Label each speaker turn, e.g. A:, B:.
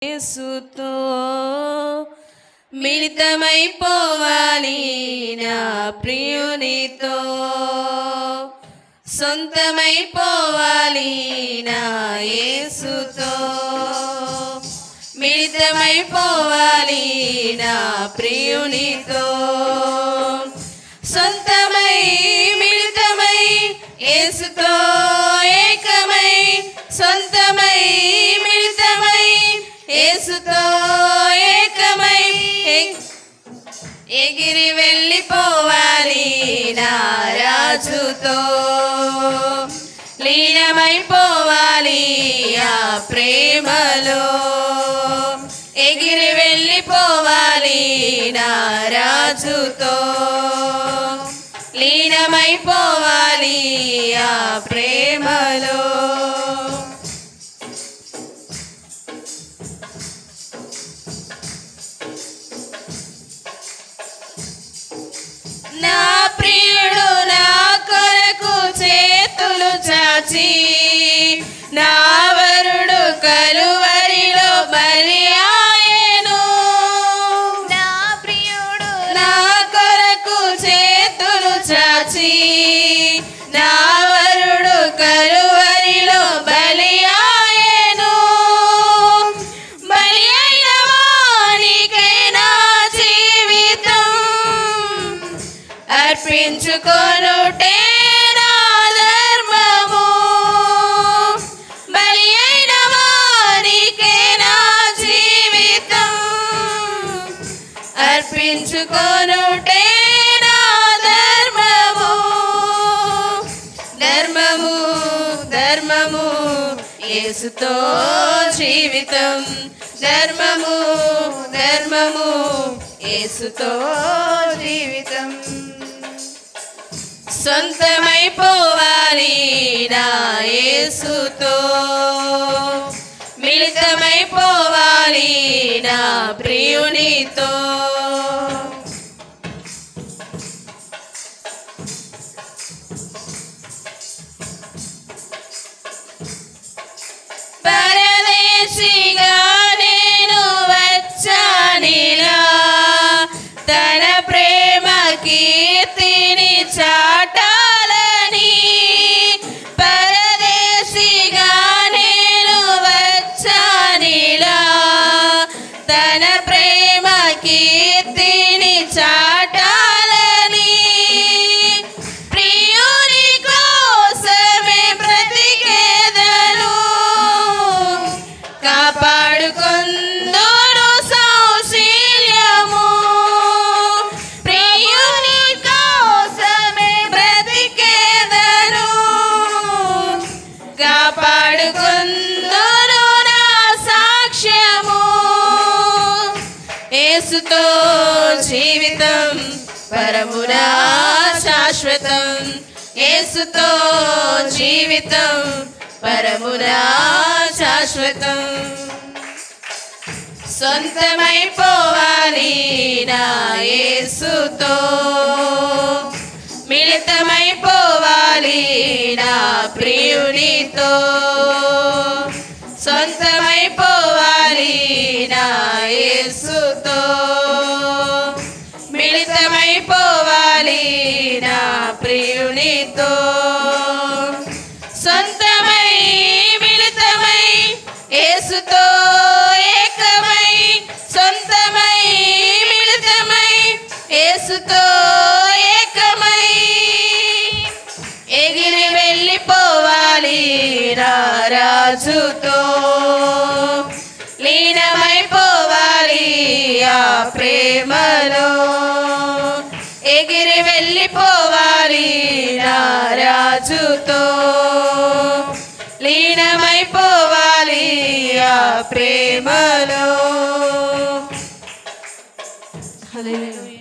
A: యేసుతో మిళితమైపోవాలి నా ప్రియునితో, సొంతమైపోవాలి నా యేసుతో, మిళితమైపోవాలి నా ప్రియునితో, సొంతమై మిళితమై యేసుతో ఏకమై, సొంతమై మిళితమై యేసుతో ఏకమై, ఎగిరి వెళ్ళిపోవాలి నా రాజుతో, లీనమైపోవాలి ఆ ప్రేమలో, ఎగిరి వెళ్ళిపోవాలి నా రాజుతో, లీనమైపోవాలి ఆ ప్రేమలో. నా ప్రియుడు నా కొరకు చేతులు చాచి, నా వరుడు కలువరిలో బలి ఆయెను.
B: నా ప్రియుడు
A: నా కొరకు చేతులు చాచి, నా వరుడు కలువరిలో బలి ఆయెను. బలి అయిన వానికై నా జీవితం అర్పించుకొనుటే నా ధర్మము. బలి అయిన వానికే నా జీవితం అర్పించుకొనుటే నా ధర్మము. ధర్మము ధర్మము యేసుతో జీవితం, ధర్మము ధర్మము యేసుతో జీవితం, సొంతమైపోవాలి నా యేసుతో, మిళితమైపోవాలి నా ప్రియునితో. పరదేశిగా నేను వచ్చానిలా, తన ప్రేమ కీర్తిని చాటాలని. పరదేశిగా నేను వచ్చానిలా, తన ప్రేమ కీర్తిని చాటాలని. ప్రియుని కోసమే బ్రతికేదను, కాపాడుకొందును సౌశీల్యము. ప్రియుని కోసమే బ్రతికేదను, కాపాడుకొందును నా సాక్ష్యము. యేసుతో జీవితం పరమునా శాశ్వతం, యేసుతో జీవితం పరమునా శాశ్వతం, సొంతమైపోవాలి నా యేసుతో, మిళితమైపోవాలి నా ప్రియునితో, సొంతమైపోవాలి నా యేసుతో, మిళితమైపోవాలి నా ప్రియునితో, సొంతమై మిళితమై యేసుతో ఏకమై, సొంతమై మిళితమై యేసుతో ఏకమై, ఎగిరి వెళ్ళిపోవాలి నా రాజుతో, లీనమైపోవాలి ఆ ప్రేమలో, ఎగిరి వెళ్ళిపోవాలి నా రాజుతో, లీనమైపోవాలి ఆ ప్రేమలో. హల్లెలూయా.